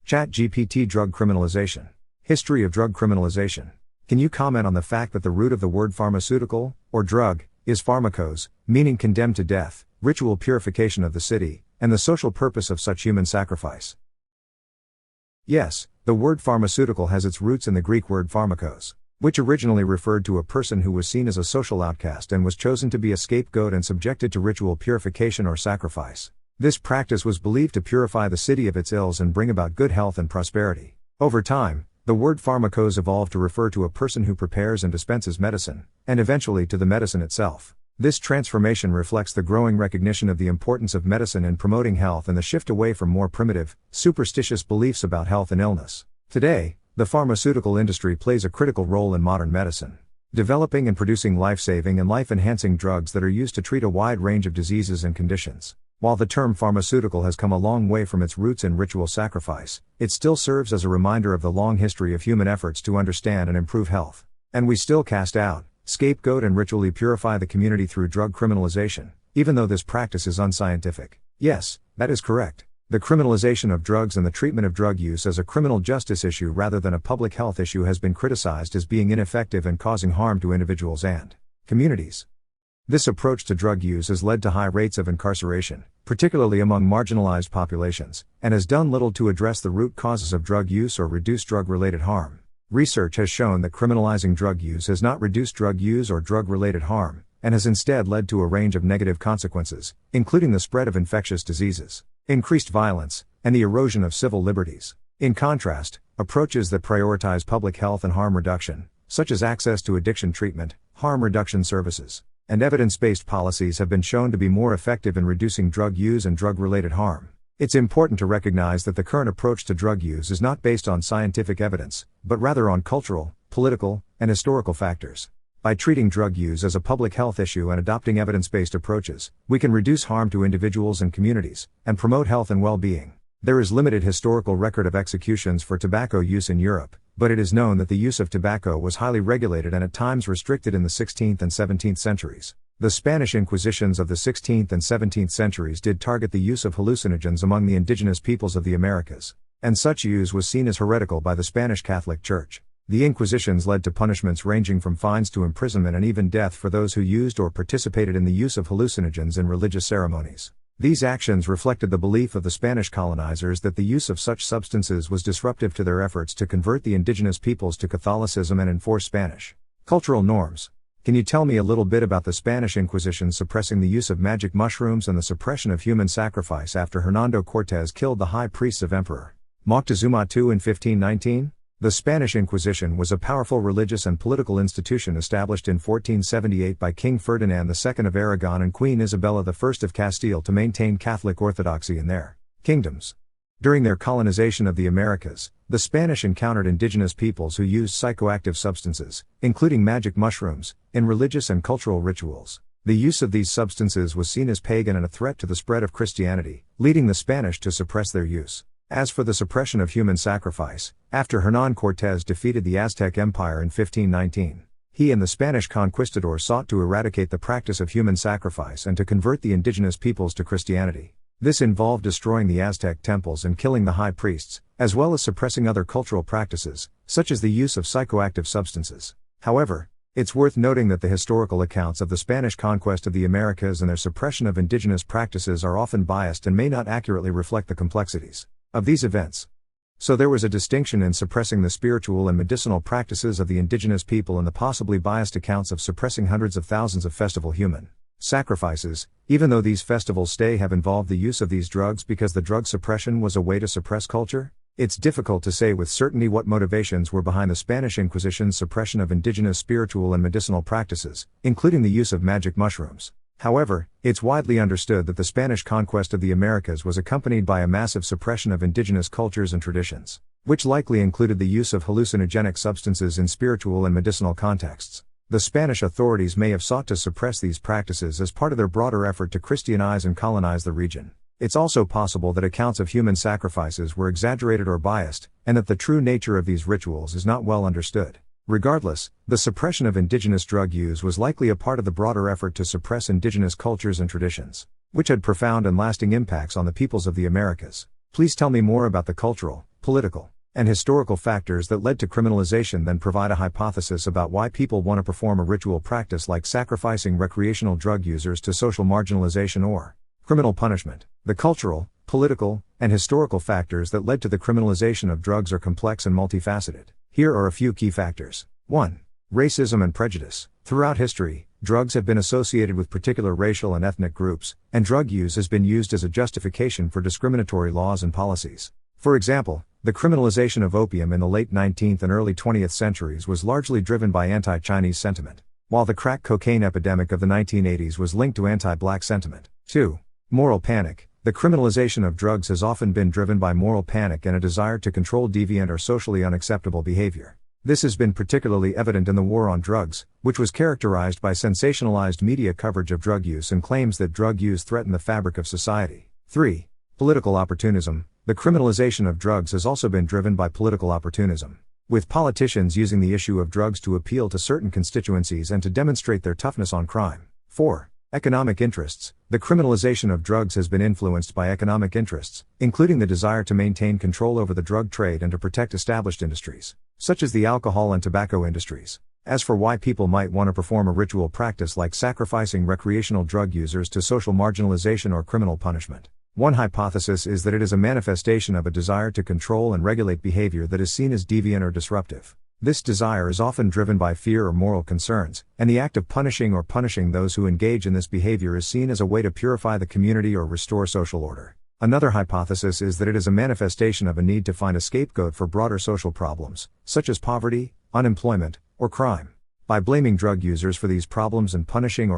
ChatGPT drug criminalization. History of drug criminalization. Can you comment on the fact that the root of the word pharmaceutical, or drug, is pharmakos, meaning condemned to death, ritual purification of the city, and the social purpose of such human sacrifice? Yes, the word pharmaceutical has its roots in the Greek word pharmakos, which originally referred to a person who was seen as a social outcast and was chosen to be a scapegoat and subjected to ritual purification or sacrifice. This practice was believed to purify the city of its ills and bring about good health and prosperity. Over time, the word pharmakos evolved to refer to a person who prepares and dispenses medicine, and eventually to the medicine itself. This transformation reflects the growing recognition of the importance of medicine in promoting health and the shift away from more primitive, superstitious beliefs about health and illness. Today, the pharmaceutical industry plays a critical role in modern medicine, developing and producing life-saving and life-enhancing drugs that are used to treat a wide range of diseases and conditions. While the term pharmaceutical has come a long way from its roots in ritual sacrifice, it still serves as a reminder of the long history of human efforts to understand and improve health. And we still cast out, scapegoat and ritually purify the community through drug criminalization, even though this practice is unscientific. Yes, that is correct. The criminalization of drugs and the treatment of drug use as a criminal justice issue rather than a public health issue has been criticized as being ineffective and causing harm to individuals and communities. This approach to drug use has led to high rates of incarceration, particularly among marginalized populations, and has done little to address the root causes of drug use or reduce drug-related harm. Research has shown that criminalizing drug use has not reduced drug use or drug-related harm, and has instead led to a range of negative consequences, including the spread of infectious diseases, increased violence, and the erosion of civil liberties. In contrast, approaches that prioritize public health and harm reduction, such as access to addiction treatment, harm reduction services, and evidence-based policies have been shown to be more effective in reducing drug use and drug-related harm. It's important to recognize that the current approach to drug use is not based on scientific evidence, but rather on cultural, political, and historical factors. By treating drug use as a public health issue and adopting evidence-based approaches, we can reduce harm to individuals and communities, and promote health and well-being. There is limited historical record of executions for tobacco use in Europe, but it is known that the use of tobacco was highly regulated and at times restricted in the 16th and 17th centuries. The Spanish Inquisitions of the 16th and 17th centuries did target the use of hallucinogens among the indigenous peoples of the Americas, and such use was seen as heretical by the Spanish Catholic Church. The Inquisitions led to punishments ranging from fines to imprisonment and even death for those who used or participated in the use of hallucinogens in religious ceremonies. These actions reflected the belief of the Spanish colonizers that the use of such substances was disruptive to their efforts to convert the indigenous peoples to Catholicism and enforce Spanish cultural norms. Can you tell me a little bit about the Spanish Inquisition suppressing the use of magic mushrooms and the suppression of human sacrifice after Hernando Cortés killed the high priests of Emperor Moctezuma II in 1519? The Spanish Inquisition was a powerful religious and political institution established in 1478 by King Ferdinand II of Aragon and Queen Isabella I of Castile to maintain Catholic orthodoxy in their kingdoms. During their colonization of the Americas, the Spanish encountered indigenous peoples who used psychoactive substances, including magic mushrooms, in religious and cultural rituals. The use of these substances was seen as pagan and a threat to the spread of Christianity, leading the Spanish to suppress their use. As for the suppression of human sacrifice, after Hernán Cortés defeated the Aztec Empire in 1519, he and the Spanish conquistadors sought to eradicate the practice of human sacrifice and to convert the indigenous peoples to Christianity. This involved destroying the Aztec temples and killing the high priests, as well as suppressing other cultural practices, such as the use of psychoactive substances. However, it's worth noting that the historical accounts of the Spanish conquest of the Americas and their suppression of indigenous practices are often biased and may not accurately reflect the complexities of these events. So there was a distinction in suppressing the spiritual and medicinal practices of the indigenous people and the possibly biased accounts of suppressing hundreds of thousands of festival human sacrifices, even though these festivals have involved the use of these drugs because the drug suppression was a way to suppress culture. It's difficult to say with certainty what motivations were behind the Spanish Inquisition's suppression of indigenous spiritual and medicinal practices, including the use of magic mushrooms. However, it's widely understood that the Spanish conquest of the Americas was accompanied by a massive suppression of indigenous cultures and traditions, which likely included the use of hallucinogenic substances in spiritual and medicinal contexts. The Spanish authorities may have sought to suppress these practices as part of their broader effort to Christianize and colonize the region. It's also possible that accounts of human sacrifices were exaggerated or biased, and that the true nature of these rituals is not well understood. Regardless, the suppression of indigenous drug use was likely a part of the broader effort to suppress indigenous cultures and traditions, which had profound and lasting impacts on the peoples of the Americas. Please tell me more about the cultural, political, and historical factors that led to criminalization then provide a hypothesis about why people want to perform a ritual practice like sacrificing recreational drug users to social marginalization or criminal punishment. The cultural, political, and historical factors that led to the criminalization of drugs are complex and multifaceted. Here are a few key factors. 1. Racism and prejudice. Throughout history, drugs have been associated with particular racial and ethnic groups, and drug use has been used as a justification for discriminatory laws and policies. For example, the criminalization of opium in the late 19th and early 20th centuries was largely driven by anti-Chinese sentiment, while the crack cocaine epidemic of the 1980s was linked to anti-black sentiment. 2. Moral panic. The criminalization of drugs has often been driven by moral panic and a desire to control deviant or socially unacceptable behavior. This has been particularly evident in the war on drugs, which was characterized by sensationalized media coverage of drug use and claims that drug use threatened the fabric of society. 3. Political opportunism. The criminalization of drugs has also been driven by political opportunism, with politicians using the issue of drugs to appeal to certain constituencies and to demonstrate their toughness on crime. 4. Economic interests. The criminalization of drugs has been influenced by economic interests, including the desire to maintain control over the drug trade and to protect established industries, such as the alcohol and tobacco industries. As for why people might want to perform a ritual practice like sacrificing recreational drug users to social marginalization or criminal punishment, one hypothesis is that it is a manifestation of a desire to control and regulate behavior that is seen as deviant or disruptive. This desire is often driven by fear or moral concerns, and the act of punishing those who engage in this behavior is seen as a way to purify the community or restore social order. Another hypothesis is that it is a manifestation of a need to find a scapegoat for broader social problems, such as poverty, unemployment, or crime. By blaming drug users for these problems and punishing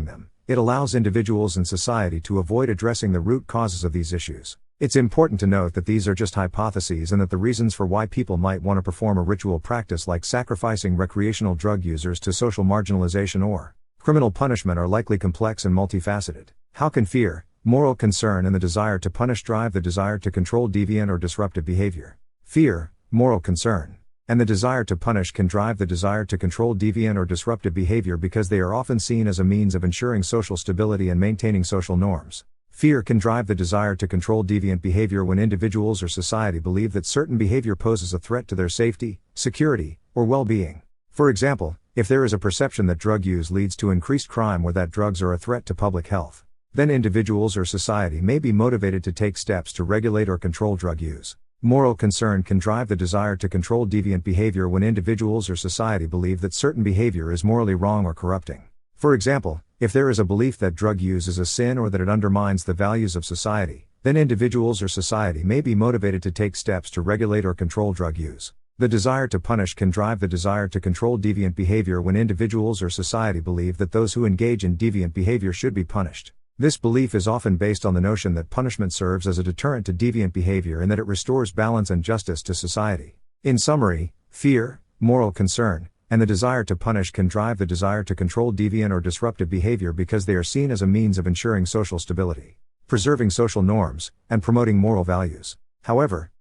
them, it allows individuals and society to avoid addressing the root causes of these issues. It's important to note that these are just hypotheses and that the reasons for why people might want to perform a ritual practice like sacrificing recreational drug users to social marginalization or criminal punishment are likely complex and multifaceted. How can fear, moral concern, and the desire to punish drive the desire to control deviant or disruptive behavior? Fear, moral concern, and the desire to punish can drive the desire to control deviant or disruptive behavior because they are often seen as a means of ensuring social stability and maintaining social norms. Fear can drive the desire to control deviant behavior when individuals or society believe that certain behavior poses a threat to their safety, security, or well-being. For example, if there is a perception that drug use leads to increased crime or that drugs are a threat to public health, then individuals or society may be motivated to take steps to regulate or control drug use. Moral concern can drive the desire to control deviant behavior when individuals or society believe that certain behavior is morally wrong or corrupting. For example, if there is a belief that drug use is a sin or that it undermines the values of society, then individuals or society may be motivated to take steps to regulate or control drug use. The desire to punish can drive the desire to control deviant behavior when individuals or society believe that those who engage in deviant behavior should be punished. This belief is often based on the notion that punishment serves as a deterrent to deviant behavior and that it restores balance and justice to society. In summary, fear, moral concern, and the desire to punish can drive the desire to control deviant or disruptive behavior because they are seen as a means of ensuring social stability, preserving social norms, and promoting moral values. However,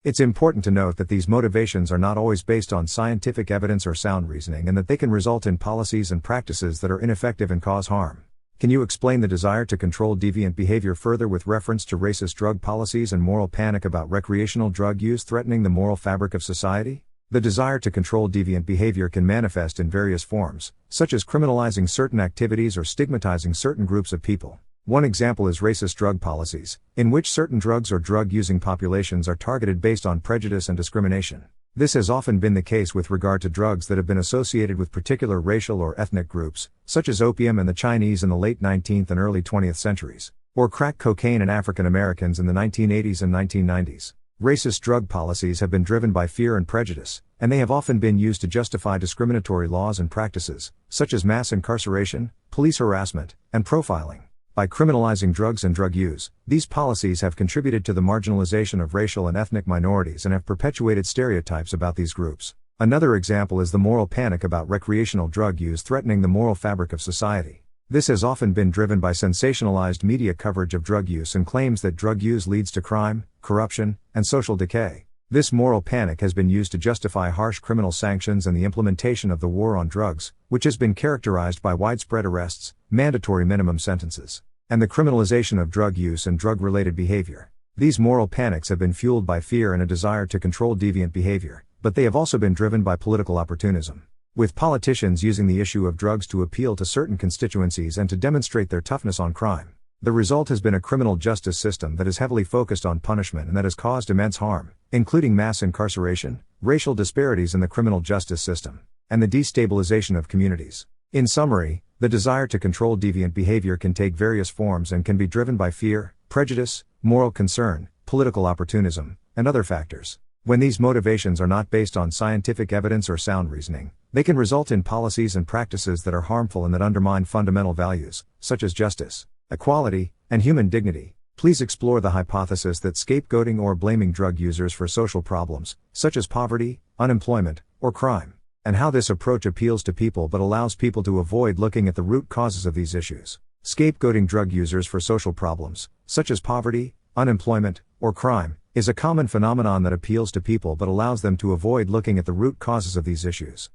it's important to note that these motivations are not always based on scientific evidence or sound reasoning and that they can result in policies and practices that are ineffective and cause harm. Can you explain the desire to control deviant behavior further with reference to racist drug policies and moral panic about recreational drug use threatening the moral fabric of society? The desire to control deviant behavior can manifest in various forms, such as criminalizing certain activities or stigmatizing certain groups of people. One example is racist drug policies, in which certain drugs or drug-using populations are targeted based on prejudice and discrimination. This has often been the case with regard to drugs that have been associated with particular racial or ethnic groups, such as opium and the Chinese in the late 19th and early 20th centuries, or crack cocaine and African Americans in the 1980s and 1990s. Racist drug policies have been driven by fear and prejudice, and they have often been used to justify discriminatory laws and practices, such as mass incarceration, police harassment, and profiling. By criminalizing drugs and drug use, these policies have contributed to the marginalization of racial and ethnic minorities and have perpetuated stereotypes about these groups. Another example is the moral panic about recreational drug use threatening the moral fabric of society. This has often been driven by sensationalized media coverage of drug use and claims that drug use leads to crime, corruption, and social decay. This moral panic has been used to justify harsh criminal sanctions and the implementation of the war on drugs, which has been characterized by widespread arrests, mandatory minimum sentences, and the criminalization of drug use and drug-related behavior. These moral panics have been fueled by fear and a desire to control deviant behavior, but they have also been driven by political opportunism, with politicians using the issue of drugs to appeal to certain constituencies and to demonstrate their toughness on crime. The result has been a criminal justice system that is heavily focused on punishment and that has caused immense harm, including mass incarceration, racial disparities in the criminal justice system, and the destabilization of communities. In summary, the desire to control deviant behavior can take various forms and can be driven by fear, prejudice, moral concern, political opportunism, and other factors. When these motivations are not based on scientific evidence or sound reasoning, they can result in policies and practices that are harmful and that undermine fundamental values, such as justice, equality, and human dignity. Please explore the hypothesis that scapegoating or blaming drug users for social problems, such as poverty, unemployment, or crime, and how this approach appeals to people but allows people to avoid looking at the root causes of these issues. Scapegoating drug users for social problems, such as poverty, unemployment, or crime, is a common phenomenon that appeals to people but allows them to avoid looking at the root causes of these issues.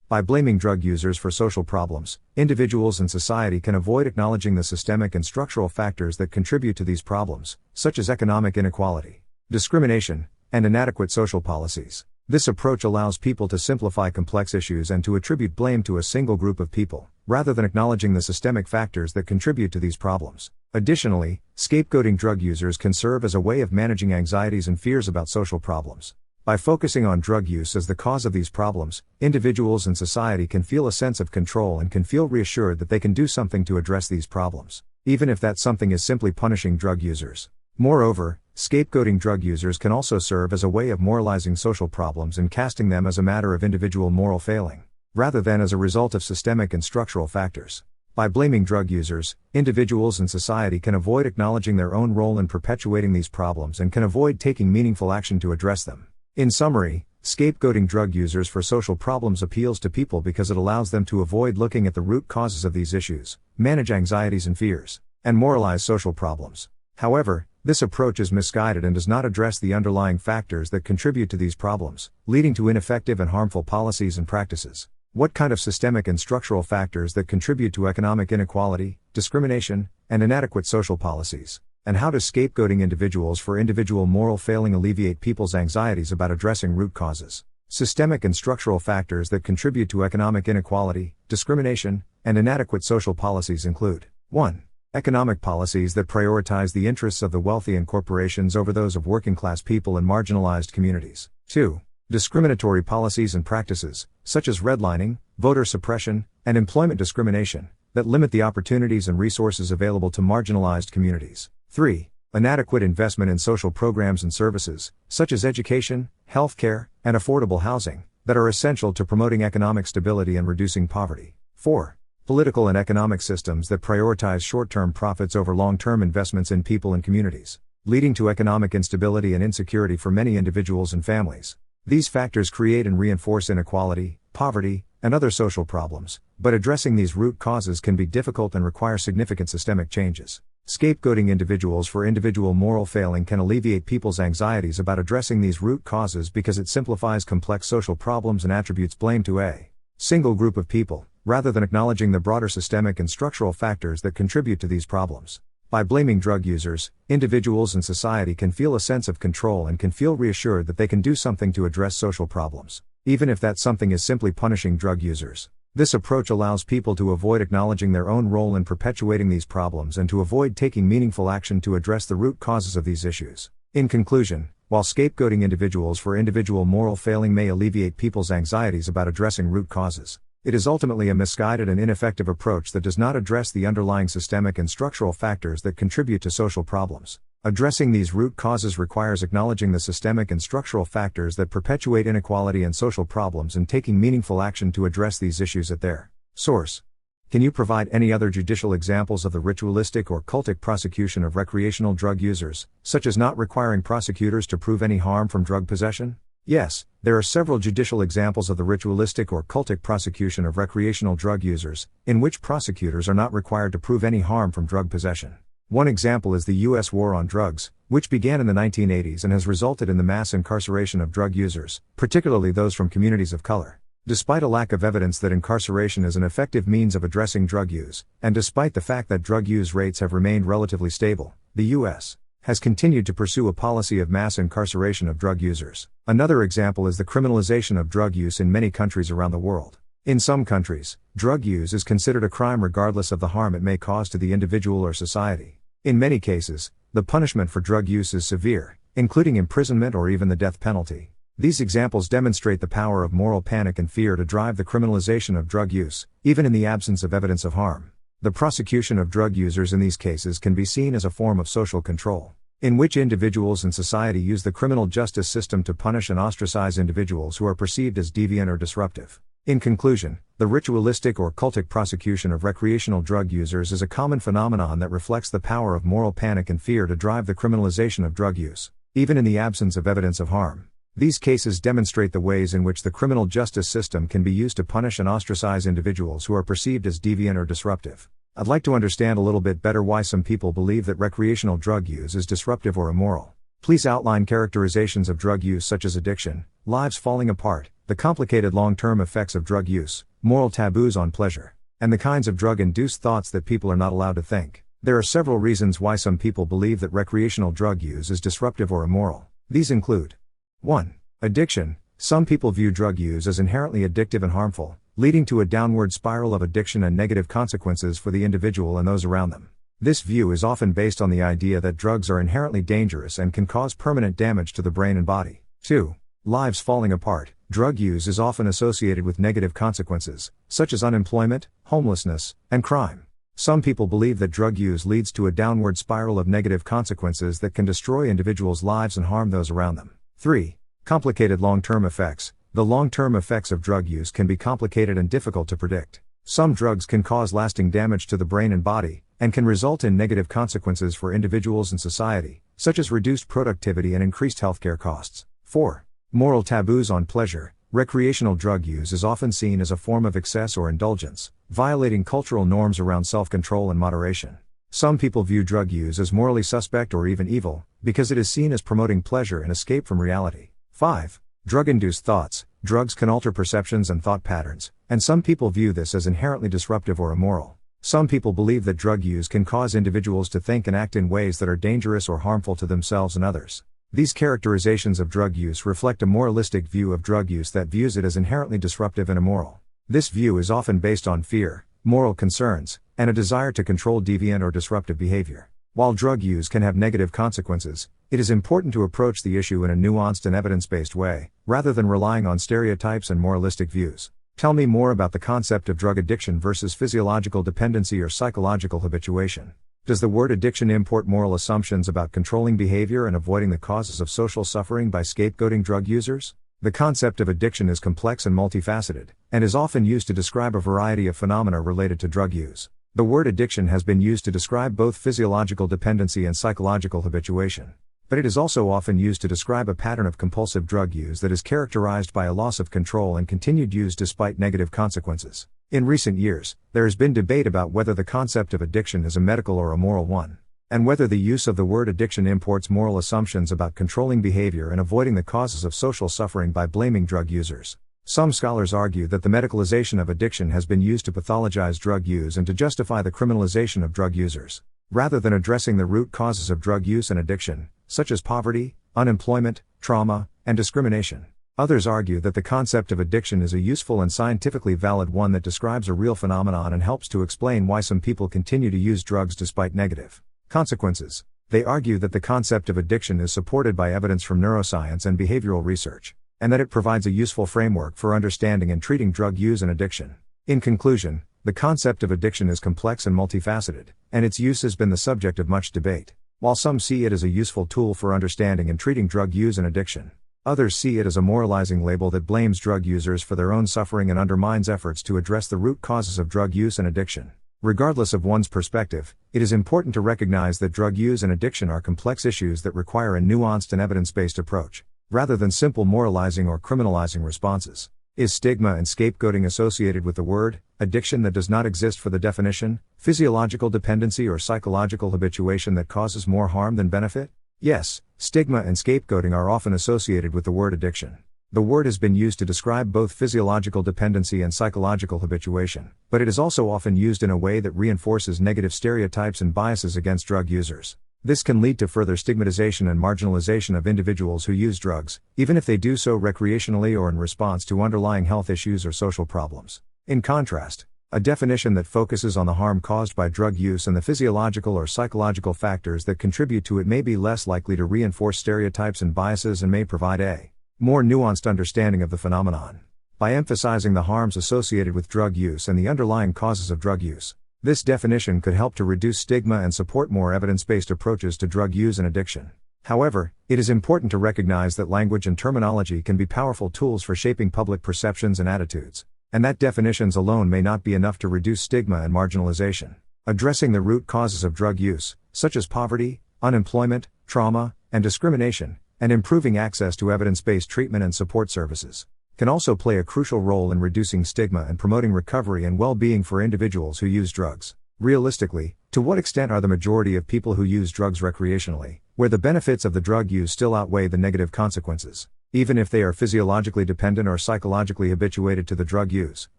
By blaming drug users for social problems, individuals and society can avoid acknowledging the systemic and structural factors that contribute to these problems, such as economic inequality, discrimination, and inadequate social policies. This approach allows people to simplify complex issues and to attribute blame to a single group of people, rather than acknowledging the systemic factors that contribute to these problems. Additionally, scapegoating drug users can serve as a way of managing anxieties and fears about social problems. By focusing on drug use as the cause of these problems, individuals and society can feel a sense of control and can feel reassured that they can do something to address these problems, even if that something is simply punishing drug users. Moreover, scapegoating drug users can also serve as a way of moralizing social problems and casting them as a matter of individual moral failing, rather than as a result of systemic and structural factors. By blaming drug users, individuals and society can avoid acknowledging their own role in perpetuating these problems and can avoid taking meaningful action to address them. In summary, scapegoating drug users for social problems appeals to people because it allows them to avoid looking at the root causes of these issues, manage anxieties and fears, and moralize social problems. However, this approach is misguided and does not address the underlying factors that contribute to these problems, leading to ineffective and harmful policies and practices. What kind of systemic and structural factors that contribute to economic inequality, discrimination, and inadequate social policies? And how does scapegoating individuals for individual moral failing alleviate people's anxieties about addressing root causes? Systemic and structural factors that contribute to economic inequality, discrimination, and inadequate social policies include 1. Economic policies that prioritize the interests of the wealthy and corporations over those of working-class people and marginalized communities. 2. Discriminatory policies and practices, such as redlining, voter suppression, and employment discrimination, that limit the opportunities and resources available to marginalized communities. 3. Inadequate investment in social programs and services, such as education, healthcare, and affordable housing, that are essential to promoting economic stability and reducing poverty. 4. Political and economic systems that prioritize short-term profits over long-term investments in people and communities, leading to economic instability and insecurity for many individuals and families. These factors create and reinforce inequality, poverty, and other social problems, but addressing these root causes can be difficult and require significant systemic changes. Scapegoating individuals for individual moral failing can alleviate people's anxieties about addressing these root causes because it simplifies complex social problems and attributes blame to a single group of people, rather than acknowledging the broader systemic and structural factors that contribute to these problems. By blaming drug users, individuals and society can feel a sense of control and can feel reassured that they can do something to address social problems, even if that something is simply punishing drug users. This approach allows people to avoid acknowledging their own role in perpetuating these problems and to avoid taking meaningful action to address the root causes of these issues. In conclusion, while scapegoating individuals for individual moral failing may alleviate people's anxieties about addressing root causes, it is ultimately a misguided and ineffective approach that does not address the underlying systemic and structural factors that contribute to social problems. Addressing these root causes requires acknowledging the systemic and structural factors that perpetuate inequality and social problems and taking meaningful action to address these issues at their source. Can you provide any other judicial examples of the ritualistic or cultic prosecution of recreational drug users, such as not requiring prosecutors to prove any harm from drug possession? Yes, there are several judicial examples of the ritualistic or cultic prosecution of recreational drug users, in which prosecutors are not required to prove any harm from drug possession. One example is the U.S. war on drugs, which began in the 1980s and has resulted in the mass incarceration of drug users, particularly those from communities of color. Despite a lack of evidence that incarceration is an effective means of addressing drug use, and despite the fact that drug use rates have remained relatively stable, The U.S. has continued to pursue a policy of mass incarceration of drug users. Another example is the criminalization of drug use in many countries around the world. In some countries, drug use is considered a crime regardless of the harm it may cause to the individual or society. In many cases, the punishment for drug use is severe, including imprisonment or even the death penalty. These examples demonstrate the power of moral panic and fear to drive the criminalization of drug use, even in the absence of evidence of harm. The prosecution of drug users in these cases can be seen as a form of social control, in which individuals and society use the criminal justice system to punish and ostracize individuals who are perceived as deviant or disruptive. In conclusion, the ritualistic or cultic prosecution of recreational drug users is a common phenomenon that reflects the power of moral panic and fear to drive the criminalization of drug use, even in the absence of evidence of harm. These cases demonstrate the ways in which the criminal justice system can be used to punish and ostracize individuals who are perceived as deviant or disruptive. I'd like to understand a little bit better why some people believe that recreational drug use is disruptive or immoral. Please outline characterizations of drug use such as addiction, lives falling apart, the complicated long-term effects of drug use, moral taboos on pleasure, and the kinds of drug-induced thoughts that people are not allowed to think. There are several reasons why some people believe that recreational drug use is disruptive or immoral. These include 1. Addiction. Some people view drug use as inherently addictive and harmful, leading to a downward spiral of addiction and negative consequences for the individual and those around them. This view is often based on the idea that drugs are inherently dangerous and can cause permanent damage to the brain and body. 2. Lives falling apart. Drug use is often associated with negative consequences, such as unemployment, homelessness, and crime. Some people believe that drug use leads to a downward spiral of negative consequences that can destroy individuals' lives and harm those around them. 3. Complicated long-term effects. The long-term effects of drug use can be complicated and difficult to predict. Some drugs can cause lasting damage to the brain and body, and can result in negative consequences for individuals and society, such as reduced productivity and increased healthcare costs. 4. Moral taboos on pleasure. Recreational drug use is often seen as a form of excess or indulgence, violating cultural norms around self-control and moderation. Some people view drug use as morally suspect or even evil, because it is seen as promoting pleasure and escape from reality. 5. Drug-induced thoughts. Drugs can alter perceptions and thought patterns, and some people view this as inherently disruptive or immoral. Some people believe that drug use can cause individuals to think and act in ways that are dangerous or harmful to themselves and others. These characterizations of drug use reflect a moralistic view of drug use that views it as inherently disruptive and immoral. This view is often based on fear, moral concerns, and a desire to control deviant or disruptive behavior. While drug use can have negative consequences, it is important to approach the issue in a nuanced and evidence-based way, rather than relying on stereotypes and moralistic views. Tell me more about the concept of drug addiction versus physiological dependency or psychological habituation. Does the word addiction import moral assumptions about controlling behavior and avoiding the causes of social suffering by scapegoating drug users? The concept of addiction is complex and multifaceted, and is often used to describe a variety of phenomena related to drug use. The word addiction has been used to describe both physiological dependency and psychological habituation. But it is also often used to describe a pattern of compulsive drug use that is characterized by a loss of control and continued use despite negative consequences. In recent years, there has been debate about whether the concept of addiction is a medical or a moral one, and whether the use of the word addiction imports moral assumptions about controlling behavior and avoiding the causes of social suffering by blaming drug users. Some scholars argue that the medicalization of addiction has been used to pathologize drug use and to justify the criminalization of drug users, rather than addressing the root causes of drug use and addiction, such as poverty, unemployment, trauma, and discrimination. Others argue that the concept of addiction is a useful and scientifically valid one that describes a real phenomenon and helps to explain why some people continue to use drugs despite negative consequences. They argue that the concept of addiction is supported by evidence from neuroscience and behavioral research, and that it provides a useful framework for understanding and treating drug use and addiction. In conclusion, the concept of addiction is complex and multifaceted, and its use has been the subject of much debate. While some see it as a useful tool for understanding and treating drug use and addiction, others see it as a moralizing label that blames drug users for their own suffering and undermines efforts to address the root causes of drug use and addiction. Regardless of one's perspective, it is important to recognize that drug use and addiction are complex issues that require a nuanced and evidence-based approach, rather than simple moralizing or criminalizing responses. Is stigma and scapegoating associated with the word addiction that does not exist for the definition, physiological dependency or psychological habituation that causes more harm than benefit? Yes, stigma and scapegoating are often associated with the word addiction. The word has been used to describe both physiological dependency and psychological habituation, but it is also often used in a way that reinforces negative stereotypes and biases against drug users. This can lead to further stigmatization and marginalization of individuals who use drugs, even if they do so recreationally or in response to underlying health issues or social problems. In contrast, a definition that focuses on the harm caused by drug use and the physiological or psychological factors that contribute to it may be less likely to reinforce stereotypes and biases and may provide a more nuanced understanding of the phenomenon. By emphasizing the harms associated with drug use and the underlying causes of drug use, this definition could help to reduce stigma and support more evidence-based approaches to drug use and addiction. However, it is important to recognize that language and terminology can be powerful tools for shaping public perceptions and attitudes, and that definitions alone may not be enough to reduce stigma and marginalization. Addressing the root causes of drug use, such as poverty, unemployment, trauma, and discrimination, and improving access to evidence-based treatment and support services, can also play a crucial role in reducing stigma and promoting recovery and well-being for individuals who use drugs. Realistically, to what extent are the majority of people who use drugs recreationally, where the benefits of the drug use still outweigh the negative consequences, even if they are physiologically dependent or psychologically habituated to the drug use,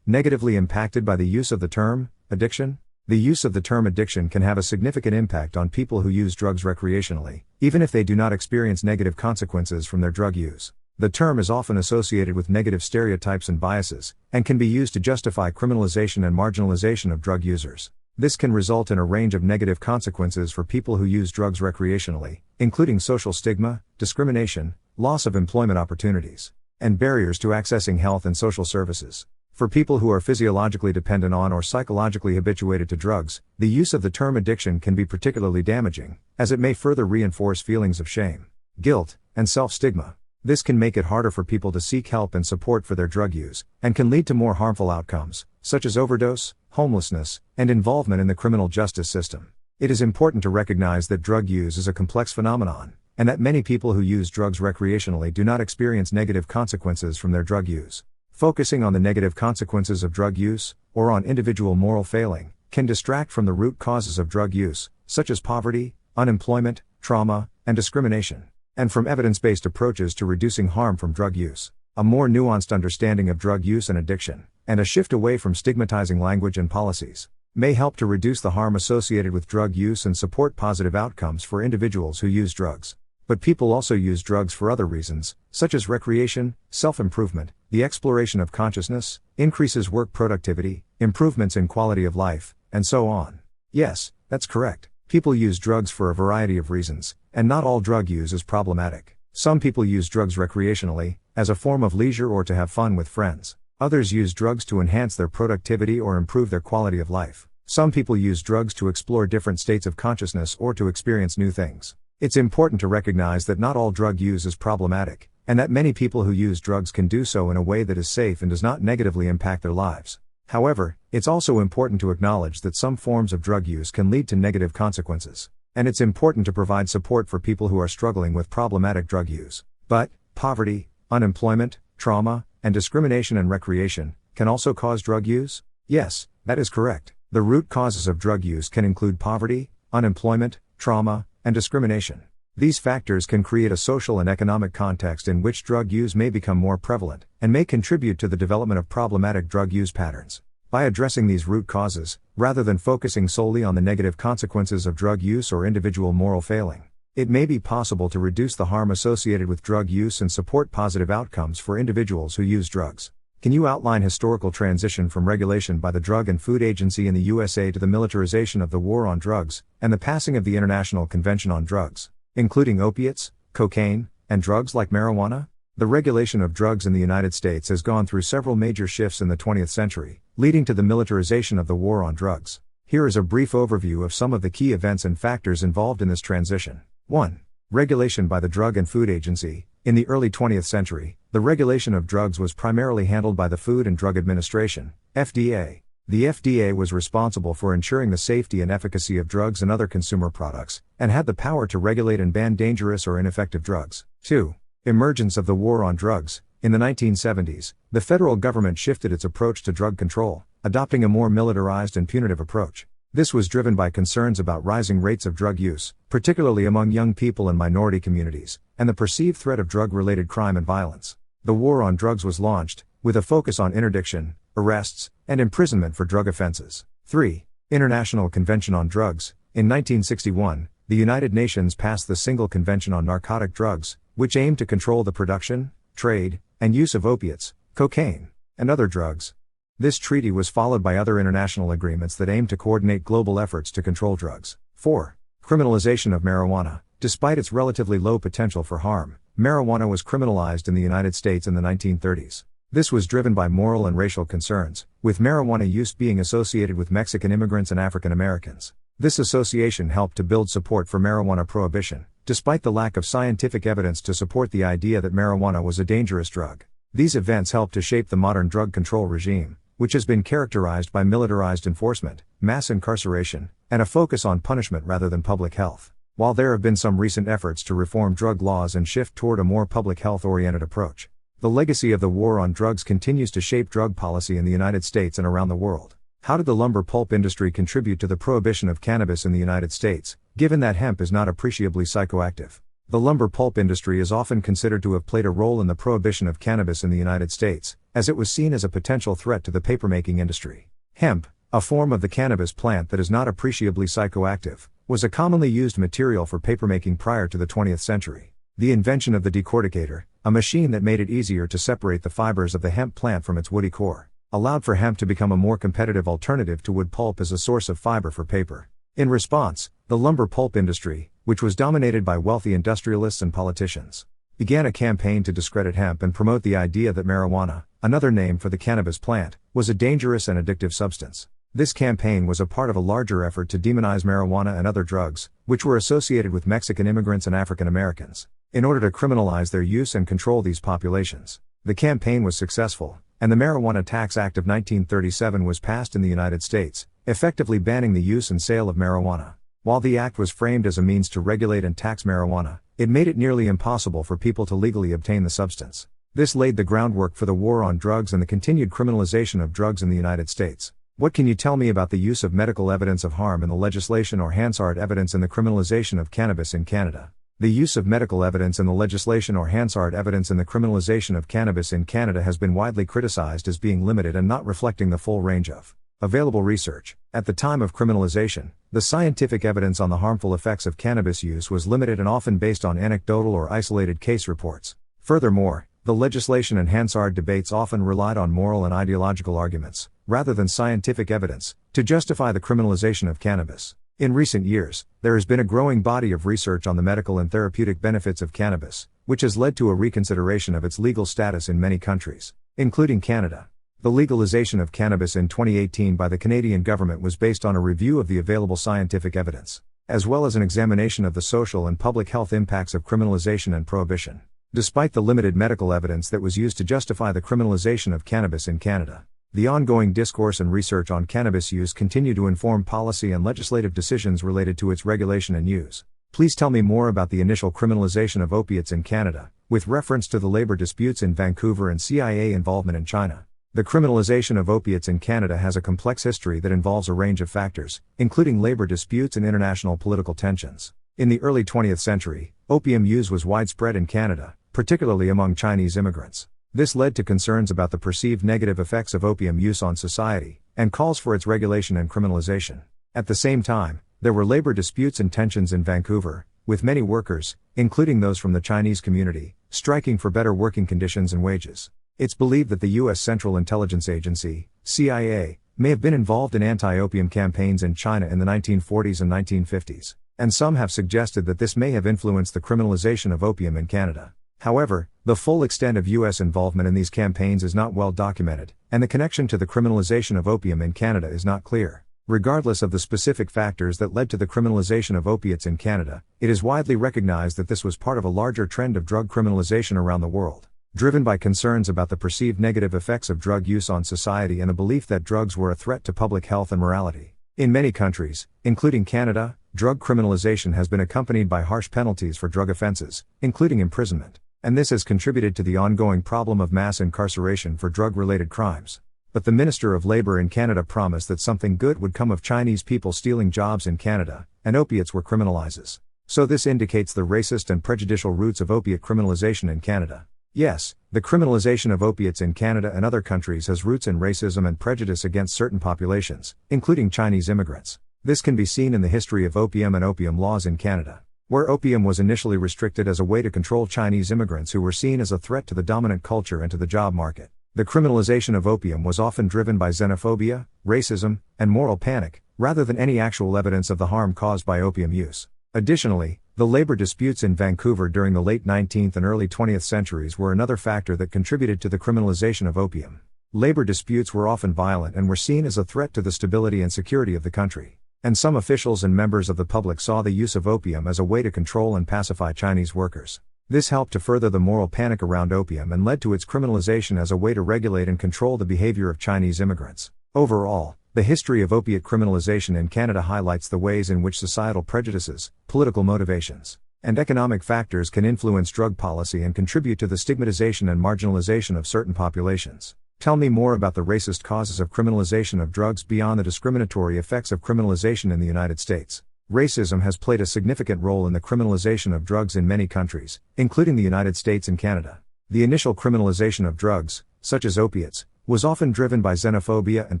negatively impacted by the use of the term addiction? The use of the term addiction can have a significant impact on people who use drugs recreationally, even if they do not experience negative consequences from their drug use. The term is often associated with negative stereotypes and biases, and can be used to justify criminalization and marginalization of drug users. This can result in a range of negative consequences for people who use drugs recreationally, including social stigma, discrimination, loss of employment opportunities, and barriers to accessing health and social services. For people who are physiologically dependent on or psychologically habituated to drugs, the use of the term addiction can be particularly damaging, as it may further reinforce feelings of shame, guilt, and self-stigma. This can make it harder for people to seek help and support for their drug use, and can lead to more harmful outcomes, such as overdose, homelessness, and involvement in the criminal justice system. It is important to recognize that drug use is a complex phenomenon, and that many people who use drugs recreationally do not experience negative consequences from their drug use. Focusing on the negative consequences of drug use, or on individual moral failing, can distract from the root causes of drug use, such as poverty, unemployment, trauma, and discrimination, and from evidence-based approaches to reducing harm from drug use. A more nuanced understanding of drug use and addiction, and a shift away from stigmatizing language and policies, may help to reduce the harm associated with drug use and support positive outcomes for individuals who use drugs. But people also use drugs for other reasons, such as recreation, self-improvement, the exploration of consciousness, increases work productivity, improvements in quality of life, and so on. Yes, that's correct. People use drugs for a variety of reasons, and not all drug use is problematic. Some people use drugs recreationally, as a form of leisure or to have fun with friends. Others use drugs to enhance their productivity or improve their quality of life. Some people use drugs to explore different states of consciousness or to experience new things. It's important to recognize that not all drug use is problematic, and that many people who use drugs can do so in a way that is safe and does not negatively impact their lives. However, it's also important to acknowledge that some forms of drug use can lead to negative consequences, and it's important to provide support for people who are struggling with problematic drug use. But, poverty, unemployment, trauma, and discrimination and recreation can also cause drug use? Yes, that is correct. The root causes of drug use can include poverty, unemployment, trauma, and discrimination. These factors can create a social and economic context in which drug use may become more prevalent, and may contribute to the development of problematic drug use patterns. By addressing these root causes, rather than focusing solely on the negative consequences of drug use or individual moral failing, it may be possible to reduce the harm associated with drug use and support positive outcomes for individuals who use drugs. Can you outline historical transition from regulation by the Drug and Food Agency in the USA to the militarization of the war on drugs, and the passing of the International Convention on Drugs, including opiates, cocaine, and drugs like marijuana? The regulation of drugs in the United States has gone through several major shifts in the 20th century, leading to the militarization of the war on drugs. Here is a brief overview of some of the key events and factors involved in this transition. 1. Regulation by the Drug and Food Agency. In the early 20th century, the regulation of drugs was primarily handled by the Food and Drug Administration, FDA. The FDA was responsible for ensuring the safety and efficacy of drugs and other consumer products, and had the power to regulate and ban dangerous or ineffective drugs. 2. Emergence of the war on drugs. In the 1970s, the federal government shifted its approach to drug control, adopting a more militarized and punitive approach. This was driven by concerns about rising rates of drug use, particularly among young people and minority communities, and the perceived threat of drug-related crime and violence. The war on drugs was launched, with a focus on interdiction, arrests, and imprisonment for drug offenses. 3. International Convention on Drugs. In 1961, the United Nations passed the Single Convention on Narcotic Drugs, which aimed to control the production, trade, and use of opiates, cocaine, and other drugs. This treaty was followed by other international agreements that aimed to coordinate global efforts to control drugs. 4. Criminalization of marijuana. Despite its relatively low potential for harm, marijuana was criminalized in the United States in the 1930s. This was driven by moral and racial concerns, with marijuana use being associated with Mexican immigrants and African Americans. This association helped to build support for marijuana prohibition, despite the lack of scientific evidence to support the idea that marijuana was a dangerous drug. These events helped to shape the modern drug control regime, which has been characterized by militarized enforcement, mass incarceration, and a focus on punishment rather than public health. While there have been some recent efforts to reform drug laws and shift toward a more public health-oriented approach, the legacy of the war on drugs continues to shape drug policy in the United States and around the world. How did the lumber pulp industry contribute to the prohibition of cannabis in the United States, given that hemp is not appreciably psychoactive? The lumber pulp industry is often considered to have played a role in the prohibition of cannabis in the United States, as it was seen as a potential threat to the papermaking industry. Hemp, a form of the cannabis plant that is not appreciably psychoactive, was a commonly used material for papermaking prior to the 20th century. The invention of the decorticator, a machine that made it easier to separate the fibers of the hemp plant from its woody core, allowed for hemp to become a more competitive alternative to wood pulp as a source of fiber for paper. In response, the lumber pulp industry, which was dominated by wealthy industrialists and politicians, began a campaign to discredit hemp and promote the idea that marijuana, another name for the cannabis plant, was a dangerous and addictive substance. This campaign was a part of a larger effort to demonize marijuana and other drugs, which were associated with Mexican immigrants and African Americans, in order to criminalize their use and control these populations. The campaign was successful, and the Marijuana Tax Act of 1937 was passed in the United States, effectively banning the use and sale of marijuana. While the act was framed as a means to regulate and tax marijuana, it made it nearly impossible for people to legally obtain the substance. This laid the groundwork for the war on drugs and the continued criminalization of drugs in the United States. What can you tell me about the use of medical evidence of harm in the legislation or Hansard evidence in the criminalization of cannabis in Canada? The use of medical evidence in the legislation or Hansard evidence in the criminalization of cannabis in Canada has been widely criticized as being limited and not reflecting the full range of available research. At the time of criminalization, the scientific evidence on the harmful effects of cannabis use was limited and often based on anecdotal or isolated case reports. Furthermore, the legislation and Hansard debates often relied on moral and ideological arguments, rather than scientific evidence, to justify the criminalization of cannabis. In recent years, there has been a growing body of research on the medical and therapeutic benefits of cannabis, which has led to a reconsideration of its legal status in many countries, including Canada. The legalization of cannabis in 2018 by the Canadian government was based on a review of the available scientific evidence, as well as an examination of the social and public health impacts of criminalization and prohibition. Despite the limited medical evidence that was used to justify the criminalization of cannabis in Canada, the ongoing discourse and research on cannabis use continue to inform policy and legislative decisions related to its regulation and use. Please tell me more about the initial criminalization of opiates in Canada, with reference to the labor disputes in Vancouver and CIA involvement in China. The criminalization of opiates in Canada has a complex history that involves a range of factors, including labor disputes and international political tensions. In the early 20th century, opium use was widespread in Canada, particularly among Chinese immigrants. This led to concerns about the perceived negative effects of opium use on society, and calls for its regulation and criminalization. At the same time, there were labor disputes and tensions in Vancouver, with many workers, including those from the Chinese community, striking for better working conditions and wages. It's believed that the U.S. Central Intelligence Agency, CIA, may have been involved in anti-opium campaigns in China in the 1940s and 1950s, and some have suggested that this may have influenced the criminalization of opium in Canada. However, the full extent of U.S. involvement in these campaigns is not well documented, and the connection to the criminalization of opium in Canada is not clear. Regardless of the specific factors that led to the criminalization of opiates in Canada, it is widely recognized that this was part of a larger trend of drug criminalization around the world, driven by concerns about the perceived negative effects of drug use on society and the belief that drugs were a threat to public health and morality. In many countries, including Canada, drug criminalization has been accompanied by harsh penalties for drug offenses, including imprisonment. And this has contributed to the ongoing problem of mass incarceration for drug-related crimes. But the Minister of Labour in Canada promised that something good would come of Chinese people stealing jobs in Canada, and opiates were criminalized. So this indicates the racist and prejudicial roots of opiate criminalization in Canada. Yes, the criminalization of opiates in Canada and other countries has roots in racism and prejudice against certain populations, including Chinese immigrants. This can be seen in the history of opium and opium laws in Canada, where opium was initially restricted as a way to control Chinese immigrants who were seen as a threat to the dominant culture and to the job market. The criminalization of opium was often driven by xenophobia, racism, and moral panic, rather than any actual evidence of the harm caused by opium use. Additionally, the labor disputes in Vancouver during the late 19th and early 20th centuries were another factor that contributed to the criminalization of opium. Labor disputes were often violent and were seen as a threat to the stability and security of the country. And some officials and members of the public saw the use of opium as a way to control and pacify Chinese workers. This helped to further the moral panic around opium and led to its criminalization as a way to regulate and control the behavior of Chinese immigrants. Overall, the history of opiate criminalization in Canada highlights the ways in which societal prejudices, political motivations, and economic factors can influence drug policy and contribute to the stigmatization and marginalization of certain populations. Tell me more about the racist causes of criminalization of drugs beyond the discriminatory effects of criminalization in the United States. Racism has played a significant role in the criminalization of drugs in many countries, including the United States and Canada. The initial criminalization of drugs, such as opiates, was often driven by xenophobia and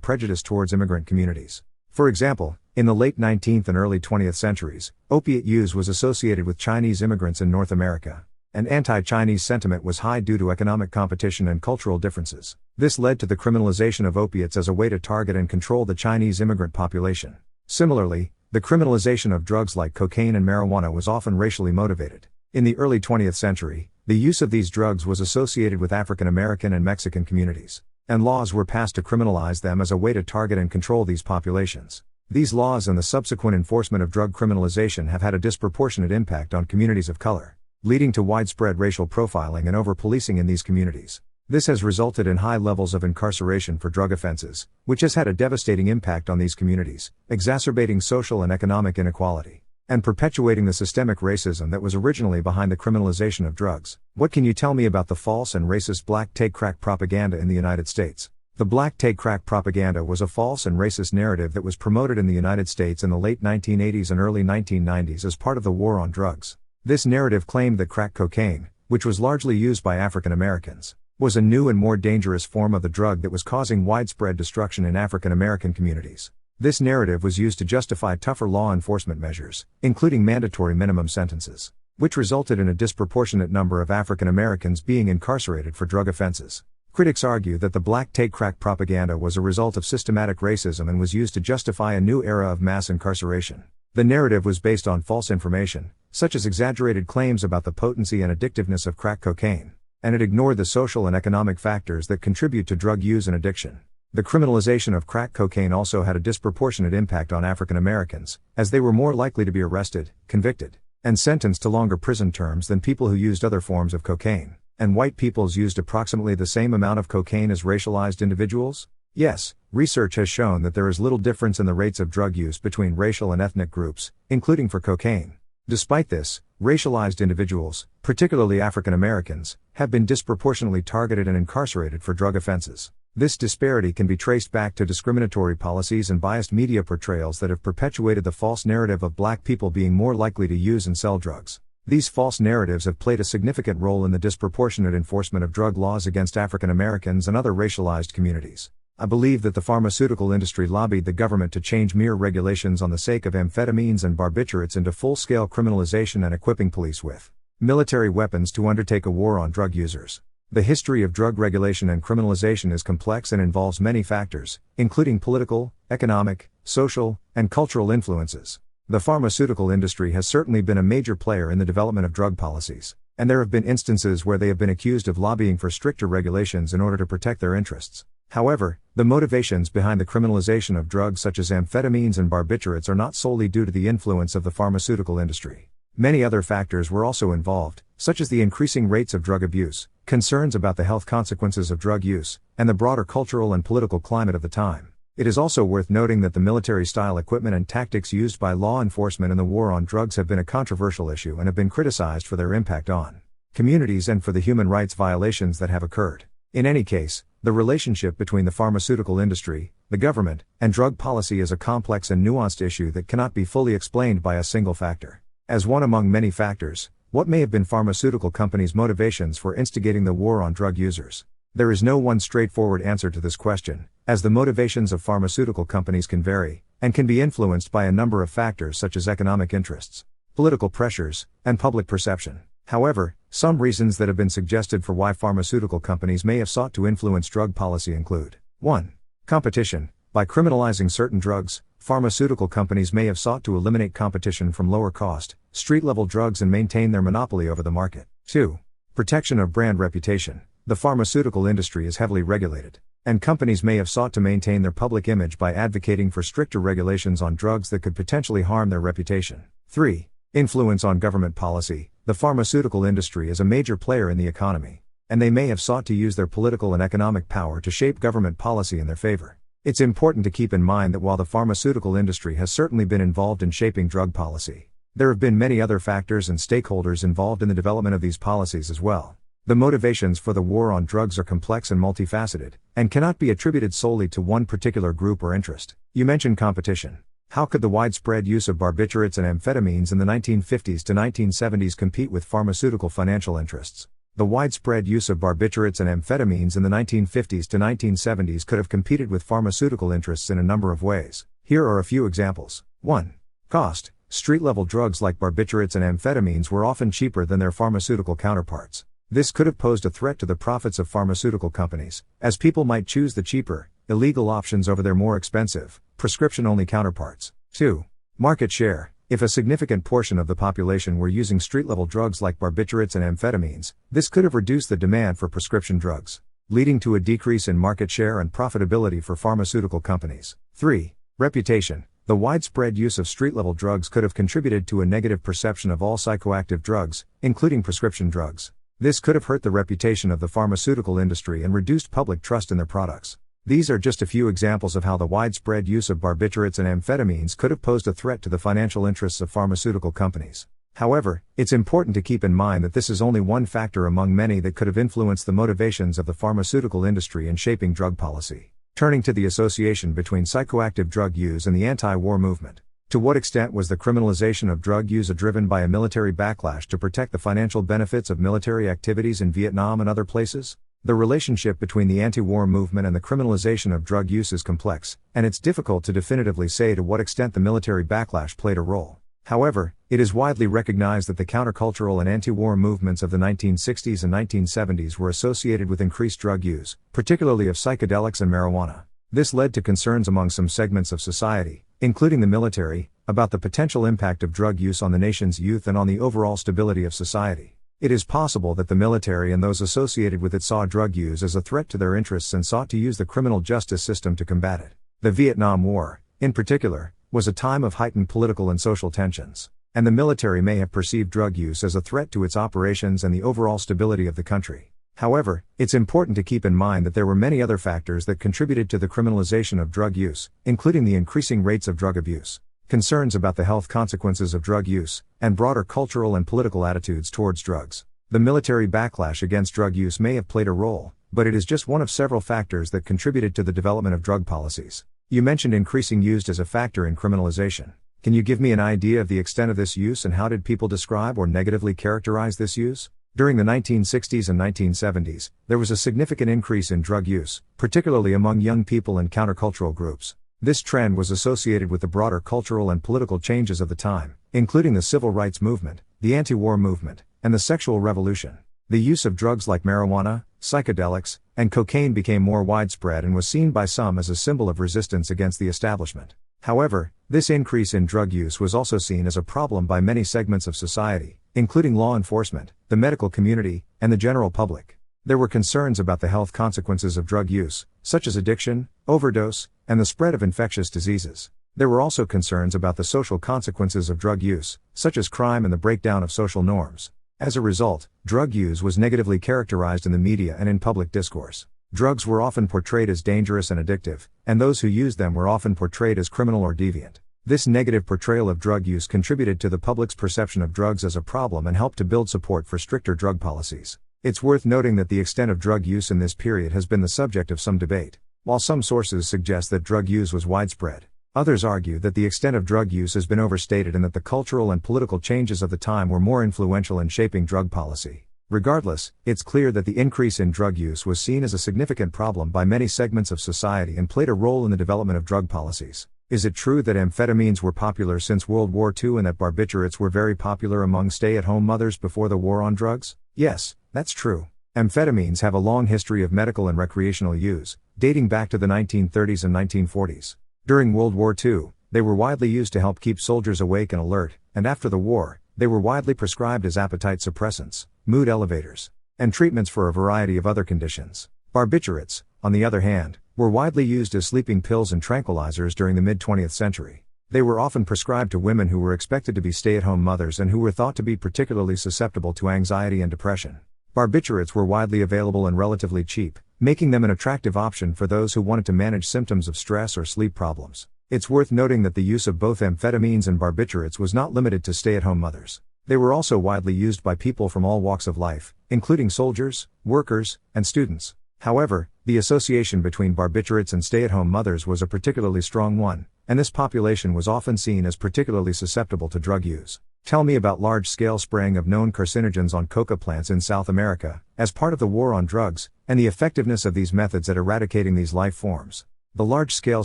prejudice towards immigrant communities. For example, in the late 19th and early 20th centuries, opiate use was associated with Chinese immigrants in North America, and anti-Chinese sentiment was high due to economic competition and cultural differences. This led to the criminalization of opiates as a way to target and control the Chinese immigrant population. Similarly, the criminalization of drugs like cocaine and marijuana was often racially motivated. In the early 20th century, the use of these drugs was associated with African American and Mexican communities, and laws were passed to criminalize them as a way to target and control these populations. These laws and the subsequent enforcement of drug criminalization have had a disproportionate impact on communities of color, leading to widespread racial profiling and over-policing in these communities. This has resulted in high levels of incarceration for drug offenses, which has had a devastating impact on these communities, exacerbating social and economic inequality, and perpetuating the systemic racism that was originally behind the criminalization of drugs. What can you tell me about the false and racist black take crack propaganda in the United States? The black take crack propaganda was a false and racist narrative that was promoted in the United States in the late 1980s and early 1990s as part of the war on drugs. This narrative claimed that crack cocaine, which was largely used by African Americans, was a new and more dangerous form of the drug that was causing widespread destruction in African American communities. This narrative was used to justify tougher law enforcement measures, including mandatory minimum sentences, which resulted in a disproportionate number of African Americans being incarcerated for drug offenses. Critics argue that the black take crack propaganda was a result of systematic racism and was used to justify a new era of mass incarceration. The narrative was based on false information, such as exaggerated claims about the potency and addictiveness of crack cocaine, and it ignored the social and economic factors that contribute to drug use and addiction. The criminalization of crack cocaine also had a disproportionate impact on African Americans, as they were more likely to be arrested, convicted, and sentenced to longer prison terms than people who used other forms of cocaine. And white peoples used approximately the same amount of cocaine as racialized individuals? Yes, research has shown that there is little difference in the rates of drug use between racial and ethnic groups, including for cocaine. Despite this, racialized individuals, particularly African Americans, have been disproportionately targeted and incarcerated for drug offenses. This disparity can be traced back to discriminatory policies and biased media portrayals that have perpetuated the false narrative of black people being more likely to use and sell drugs. These false narratives have played a significant role in the disproportionate enforcement of drug laws against African Americans and other racialized communities. I believe that the pharmaceutical industry lobbied the government to change mere regulations on the sake of amphetamines and barbiturates into full-scale criminalization and equipping police with military weapons to undertake a war on drug users. The history of drug regulation and criminalization is complex and involves many factors, including political, economic, social, and cultural influences. The pharmaceutical industry has certainly been a major player in the development of drug policies, and there have been instances where they have been accused of lobbying for stricter regulations in order to protect their interests. However, the motivations behind the criminalization of drugs such as amphetamines and barbiturates are not solely due to the influence of the pharmaceutical industry. Many other factors were also involved, such as the increasing rates of drug abuse, concerns about the health consequences of drug use, and the broader cultural and political climate of the time. It is also worth noting that the military-style equipment and tactics used by law enforcement in the war on drugs have been a controversial issue and have been criticized for their impact on communities and for the human rights violations that have occurred. In any case, the relationship between the pharmaceutical industry, the government, and drug policy is a complex and nuanced issue that cannot be fully explained by a single factor. As one among many factors, what may have been pharmaceutical companies' motivations for instigating the war on drug users? There is no one straightforward answer to this question, as the motivations of pharmaceutical companies can vary, and can be influenced by a number of factors such as economic interests, political pressures, and public perception. However, some reasons that have been suggested for why pharmaceutical companies may have sought to influence drug policy include 1. Competition. By criminalizing certain drugs, pharmaceutical companies may have sought to eliminate competition from lower cost, street-level drugs and maintain their monopoly over the market. 2. Protection of brand reputation. The pharmaceutical industry is heavily regulated, and companies may have sought to maintain their public image by advocating for stricter regulations on drugs that could potentially harm their reputation. 3. Influence on government policy. The pharmaceutical industry is a major player in the economy, and they may have sought to use their political and economic power to shape government policy in their favor. It's important to keep in mind that while the pharmaceutical industry has certainly been involved in shaping drug policy, there have been many other factors and stakeholders involved in the development of these policies as well. The motivations for the war on drugs are complex and multifaceted, and cannot be attributed solely to one particular group or interest. You mentioned competition. How could the widespread use of barbiturates and amphetamines in the 1950s to 1970s compete with pharmaceutical financial interests? The widespread use of barbiturates and amphetamines in the 1950s to 1970s could have competed with pharmaceutical interests in a number of ways. Here are a few examples. 1. Cost. Street-level drugs like barbiturates and amphetamines were often cheaper than their pharmaceutical counterparts. This could have posed a threat to the profits of pharmaceutical companies, as people might choose the cheaper, illegal options over their more expensive, prescription-only counterparts. 2. Market share. If a significant portion of the population were using street-level drugs like barbiturates and amphetamines, this could have reduced the demand for prescription drugs, leading to a decrease in market share and profitability for pharmaceutical companies. 3. Reputation. The widespread use of street-level drugs could have contributed to a negative perception of all psychoactive drugs, including prescription drugs. This could have hurt the reputation of the pharmaceutical industry and reduced public trust in their products. These are just a few examples of how the widespread use of barbiturates and amphetamines could have posed a threat to the financial interests of pharmaceutical companies. However, it's important to keep in mind that this is only one factor among many that could have influenced the motivations of the pharmaceutical industry in shaping drug policy. Turning to the association between psychoactive drug use and the anti-war movement. To what extent was the criminalization of drug use driven by a military backlash to protect the financial benefits of military activities in Vietnam and other places? The relationship between the anti-war movement and the criminalization of drug use is complex, and it's difficult to definitively say to what extent the military backlash played a role. However, it is widely recognized that the countercultural and anti-war movements of the 1960s and 1970s were associated with increased drug use, particularly of psychedelics and marijuana. This led to concerns among some segments of society, including the military, about the potential impact of drug use on the nation's youth and on the overall stability of society. It is possible that the military and those associated with it saw drug use as a threat to their interests and sought to use the criminal justice system to combat it. The Vietnam War, in particular, was a time of heightened political and social tensions, and the military may have perceived drug use as a threat to its operations and the overall stability of the country. However, it's important to keep in mind that there were many other factors that contributed to the criminalization of drug use, including the increasing rates of drug abuse, concerns about the health consequences of drug use, and broader cultural and political attitudes towards drugs. The military backlash against drug use may have played a role, but it is just one of several factors that contributed to the development of drug policies. You mentioned increasing use as a factor in criminalization. Can you give me an idea of the extent of this use and how did people describe or negatively characterize this use? During the 1960s and 1970s, there was a significant increase in drug use, particularly among young people and countercultural groups. This trend was associated with the broader cultural and political changes of the time, including the civil rights movement, the anti-war movement, and the sexual revolution. The use of drugs like marijuana, psychedelics, and cocaine became more widespread and was seen by some as a symbol of resistance against the establishment. However, this increase in drug use was also seen as a problem by many segments of society, including law enforcement, the medical community, and the general public. There were concerns about the health consequences of drug use, such as addiction, overdose, and the spread of infectious diseases. There were also concerns about the social consequences of drug use, such as crime and the breakdown of social norms. As a result, drug use was negatively characterized in the media and in public discourse. Drugs were often portrayed as dangerous and addictive, and those who used them were often portrayed as criminal or deviant. This negative portrayal of drug use contributed to the public's perception of drugs as a problem and helped to build support for stricter drug policies. It's worth noting that the extent of drug use in this period has been the subject of some debate. While some sources suggest that drug use was widespread, others argue that the extent of drug use has been overstated and that the cultural and political changes of the time were more influential in shaping drug policy. Regardless, it's clear that the increase in drug use was seen as a significant problem by many segments of society and played a role in the development of drug policies. Is it true that amphetamines were popular since World War II and that barbiturates were very popular among stay-at-home mothers before the war on drugs? Yes, that's true. Amphetamines have a long history of medical and recreational use, dating back to the 1930s and 1940s. During World War II, they were widely used to help keep soldiers awake and alert, and after the war, they were widely prescribed as appetite suppressants, mood elevators, and treatments for a variety of other conditions. Barbiturates, on the other hand, were widely used as sleeping pills and tranquilizers during the mid-20th century. They were often prescribed to women who were expected to be stay-at-home mothers and who were thought to be particularly susceptible to anxiety and depression. Barbiturates were widely available and relatively cheap, making them an attractive option for those who wanted to manage symptoms of stress or sleep problems. It's worth noting that the use of both amphetamines and barbiturates was not limited to stay-at-home mothers. They were also widely used by people from all walks of life, including soldiers, workers, and students. However, the association between barbiturates and stay-at-home mothers was a particularly strong one, and this population was often seen as particularly susceptible to drug use. Tell me about large-scale spraying of known carcinogens on coca plants in South America, as part of the war on drugs, and the effectiveness of these methods at eradicating these life forms. The large-scale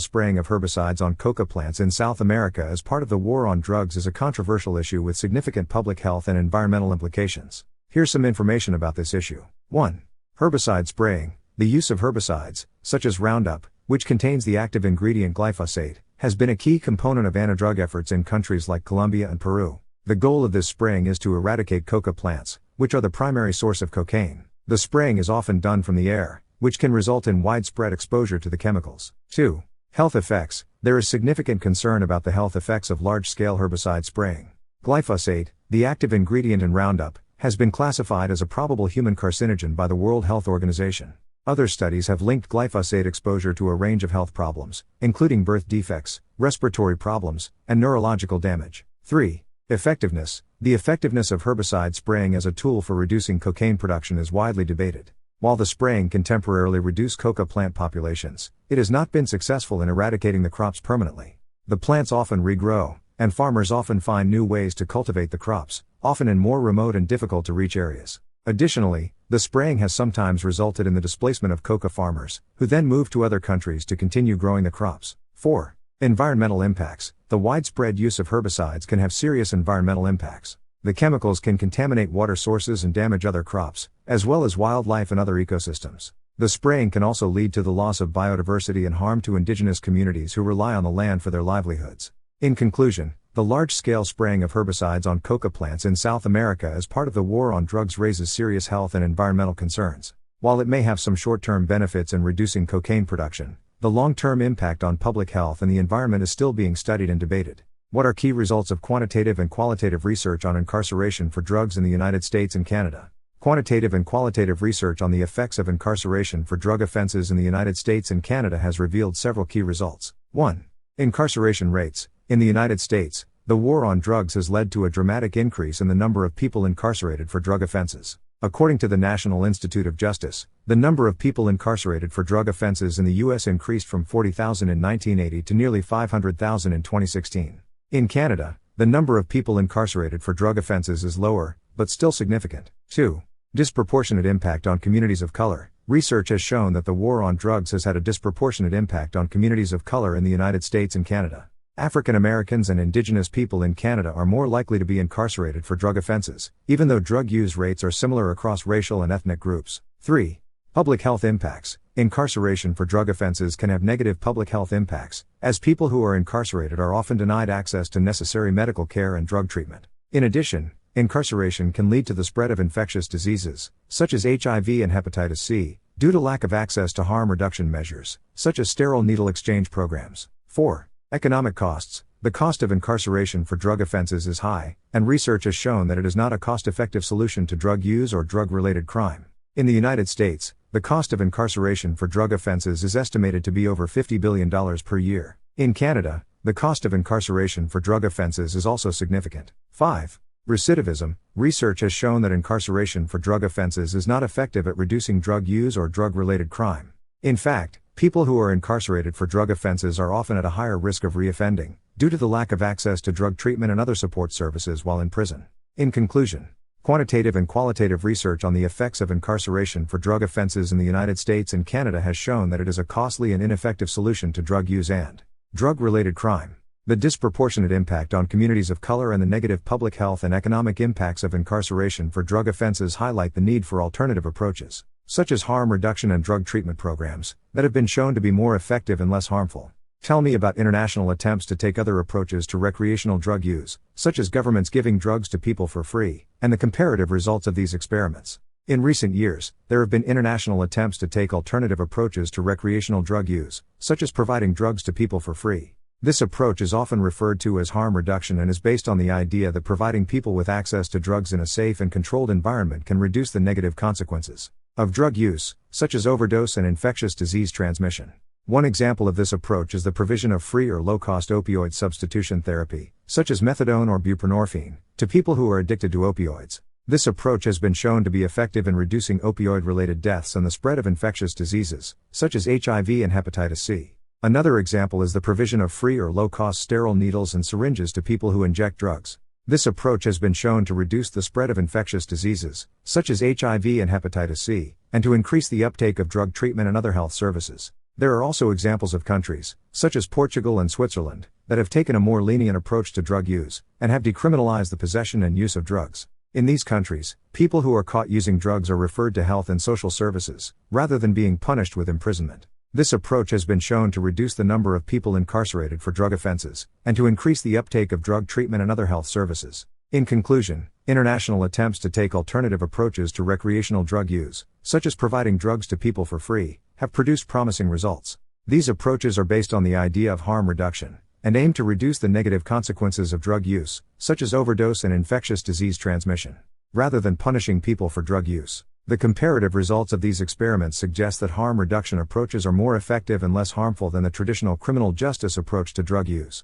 spraying of herbicides on coca plants in South America as part of the war on drugs is a controversial issue with significant public health and environmental implications. Here's some information about this issue. 1. Herbicide spraying. The use of herbicides, such as Roundup, which contains the active ingredient glyphosate, has been a key component of anti-drug efforts in countries like Colombia and Peru. The goal of this spraying is to eradicate coca plants, which are the primary source of cocaine. The spraying is often done from the air, which can result in widespread exposure to the chemicals. 2. Health effects. There is significant concern about the health effects of large-scale herbicide spraying. Glyphosate, the active ingredient in Roundup, has been classified as a probable human carcinogen by the World Health Organization. Other studies have linked glyphosate exposure to a range of health problems, including birth defects, respiratory problems, and neurological damage. 3. Effectiveness. The effectiveness of herbicide spraying as a tool for reducing cocaine production is widely debated. While the spraying can temporarily reduce coca plant populations, it has not been successful in eradicating the crops permanently. The plants often regrow, and farmers often find new ways to cultivate the crops, often in more remote and difficult to reach areas. Additionally, the spraying has sometimes resulted in the displacement of coca farmers, who then move to other countries to continue growing the crops. 4. Environmental impacts. The widespread use of herbicides can have serious environmental impacts. The chemicals can contaminate water sources and damage other crops, as well as wildlife and other ecosystems. The spraying can also lead to the loss of biodiversity and harm to indigenous communities who rely on the land for their livelihoods. In conclusion, the large-scale spraying of herbicides on coca plants in South America as part of the war on drugs raises serious health and environmental concerns. While it may have some short-term benefits in reducing cocaine production, the long-term impact on public health and the environment is still being studied and debated. What are key results of quantitative and qualitative research on incarceration for drugs in the United States and Canada? Quantitative and qualitative research on the effects of incarceration for drug offenses in the United States and Canada has revealed several key results. 1. Incarceration rates. In the United States, the war on drugs has led to a dramatic increase in the number of people incarcerated for drug offenses. According to the National Institute of Justice, the number of people incarcerated for drug offenses in the U.S. increased from 40,000 in 1980 to nearly 500,000 in 2016. In Canada, the number of people incarcerated for drug offenses is lower, but still significant. 2. Disproportionate impact on communities of color. Research has shown that the war on drugs has had a disproportionate impact on communities of color in the United States and Canada. African Americans and Indigenous people in Canada are more likely to be incarcerated for drug offenses, even though drug use rates are similar across racial and ethnic groups. 3. Public health impacts. Incarceration for drug offenses can have negative public health impacts, as people who are incarcerated are often denied access to necessary medical care and drug treatment. In addition, incarceration can lead to the spread of infectious diseases, such as HIV and hepatitis C, due to lack of access to harm reduction measures, such as sterile needle exchange programs. 4. Economic costs. The cost of incarceration for drug offenses is high, and research has shown that it is not a cost-effective solution to drug use or drug-related crime. In the United States, the cost of incarceration for drug offenses is estimated to be over $50 billion per year. In Canada, the cost of incarceration for drug offenses is also significant. 5. Recidivism. Research has shown that incarceration for drug offenses is not effective at reducing drug use or drug-related crime. In fact, people who are incarcerated for drug offenses are often at a higher risk of reoffending, due to the lack of access to drug treatment and other support services while in prison. In conclusion, quantitative and qualitative research on the effects of incarceration for drug offenses in the United States and Canada has shown that it is a costly and ineffective solution to drug use and Drug-related crime. The disproportionate impact on communities of color and the negative public health and economic impacts of incarceration for drug offenses highlight the need for alternative approaches, such as harm reduction and drug treatment programs, that have been shown to be more effective and less harmful. Tell me about international attempts to take other approaches to recreational drug use, such as governments giving drugs to people for free, and the comparative results of these experiments. In recent years, there have been international attempts to take alternative approaches to recreational drug use, such as providing drugs to people for free. This approach is often referred to as harm reduction and is based on the idea that providing people with access to drugs in a safe and controlled environment can reduce the negative consequences of drug use, such as overdose and infectious disease transmission. One example of this approach is the provision of free or low-cost opioid substitution therapy, such as methadone or buprenorphine, to people who are addicted to opioids. This approach has been shown to be effective in reducing opioid-related deaths and the spread of infectious diseases, such as HIV and hepatitis C. Another example is the provision of free or low-cost sterile needles and syringes to people who inject drugs. This approach has been shown to reduce the spread of infectious diseases, such as HIV and hepatitis C, and to increase the uptake of drug treatment and other health services. There are also examples of countries, such as Portugal and Switzerland, that have taken a more lenient approach to drug use, and have decriminalized the possession and use of drugs. In these countries, people who are caught using drugs are referred to health and social services, rather than being punished with imprisonment. This approach has been shown to reduce the number of people incarcerated for drug offenses, and to increase the uptake of drug treatment and other health services. In conclusion, international attempts to take alternative approaches to recreational drug use, such as providing drugs to people for free, have produced promising results. These approaches are based on the idea of harm reduction, and aim to reduce the negative consequences of drug use, such as overdose and infectious disease transmission, rather than punishing people for drug use. The comparative results of these experiments suggest that harm reduction approaches are more effective and less harmful than the traditional criminal justice approach to drug use.